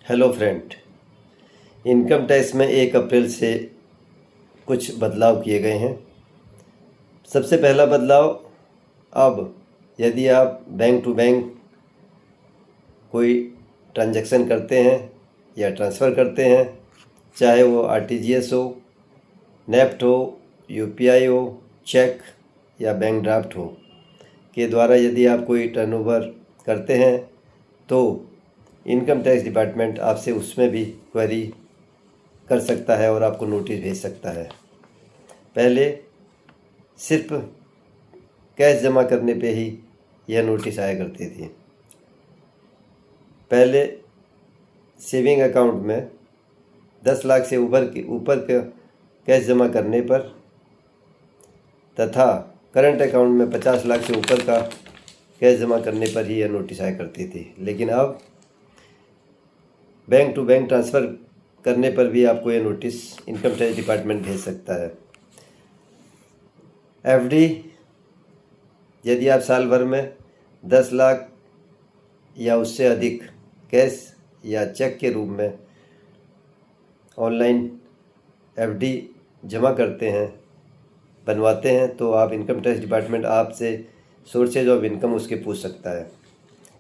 Hello friend. Income tax में 1 अप्रैल से कुछ बदलाव किए गए हैं। सबसे पहला बदलाव, अब यदि आप बैंक टू बैंक कोई ट्रांजैक्शन करते हैं या ट्रांसफ़र करते हैं, चाहे वो आरटीजीएस हो, नेफ्ट हो, यूपीआई हो, चेक या बैंक ड्राफ्ट हो, के द्वारा यदि आप कोई टर्नओवर करते हैं तो इनकम टैक्स डिपार्टमेंट आपसे उसमें भी क्वेरी कर सकता है और आपको नोटिस भेज सकता है। पहले सिर्फ कैश जमा करने पे ही यह नोटिस आया करती थी। पहले सेविंग अकाउंट में 10 लाख से ऊपर का कैश जमा करने पर तथा करंट अकाउंट में 50 लाख से ऊपर का कैश जमा करने पर ही यह नोटिस आया करती थी। लेकिन अब बैंक टू बैंक ट्रांसफ़र करने पर भी आपको ये नोटिस इनकम टैक्स डिपार्टमेंट भेज सकता है। एफडी, यदि आप साल भर में 10 लाख या उससे अधिक कैश या चेक के रूप में ऑनलाइन एफडी जमा करते हैं, बनवाते हैं, तो आप इनकम टैक्स डिपार्टमेंट आपसे सोर्सेज ऑफ इनकम उसके पूछ सकता है।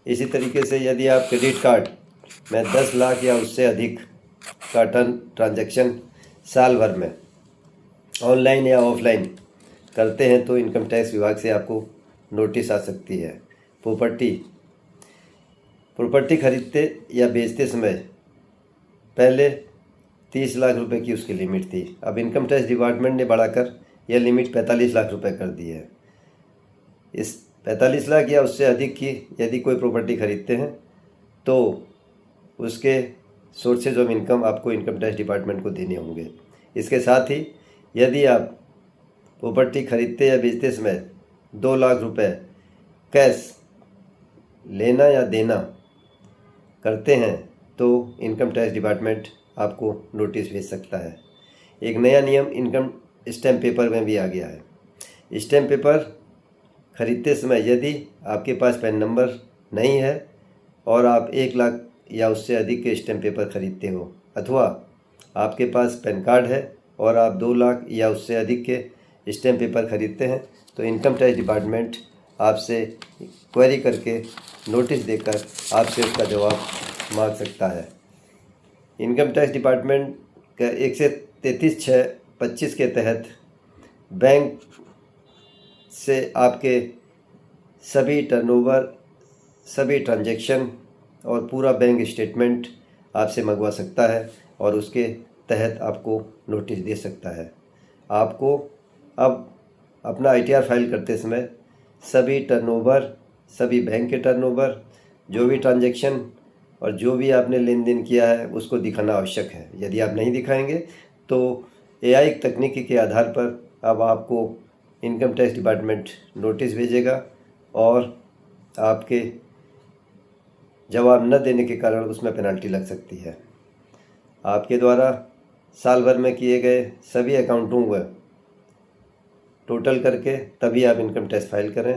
इसी तरीके से यदि आप क्रेडिट कार्ड में 10 लाख या उससे अधिक का ट्रांजैक्शन साल भर में ऑनलाइन या ऑफलाइन करते हैं तो इनकम टैक्स विभाग से आपको नोटिस आ सकती है। प्रॉपर्टी खरीदते या बेचते समय पहले 30 लाख रुपए की उसकी लिमिट थी। अब इनकम टैक्स डिपार्टमेंट ने बढ़ाकर यह लिमिट 45 लाख रुपए कर दी है। इस 45 लाख या उससे अधिक की यदि कोई प्रॉपर्टी खरीदते हैं तो उसके सोर्सेज ऑफ इनकम आपको इनकम टैक्स डिपार्टमेंट को देने होंगे। इसके साथ ही यदि आप प्रॉपर्टी खरीदते या बेचते समय 2 लाख रुपए कैश लेना या देना करते हैं तो इनकम टैक्स डिपार्टमेंट आपको नोटिस भेज सकता है। एक नया नियम इनकम स्टैम्प पेपर में भी आ गया है। स्टैम्प पेपर खरीदते समय यदि आपके पास पैन नंबर नहीं है और आप 1 लाख या उससे अधिक के स्टैम्प पेपर खरीदते हो, अथवा आपके पास पैन कार्ड है और आप 2 लाख या उससे अधिक के स्टैम्प पेपर खरीदते हैं, तो इनकम टैक्स डिपार्टमेंट आपसे क्वेरी करके नोटिस देकर आपसे उसका जवाब मांग सकता है। इनकम टैक्स डिपार्टमेंट का 133(6)(25) के तहत बैंक से आपके सभी टर्नओवर, सभी ट्रांजैक्शन और पूरा बैंक स्टेटमेंट आपसे मंगवा सकता है और उसके तहत आपको नोटिस दे सकता है। आपको अब अपना आईटीआर फाइल करते समय सभी टर्नओवर, सभी बैंक के टर्नओवर, जो भी ट्रांजैक्शन और जो भी आपने लेन देन किया है उसको दिखाना आवश्यक है। यदि आप नहीं दिखाएंगे तो एआई तकनीकी के आधार पर अब आपको इनकम टैक्स डिपार्टमेंट नोटिस भेजेगा और आपके जवाब न देने के कारण उसमें पेनल्टी लग सकती है। आपके द्वारा साल भर में किए गए सभी अकाउंटों को टोटल करके तभी आप इनकम टैक्स फाइल करें।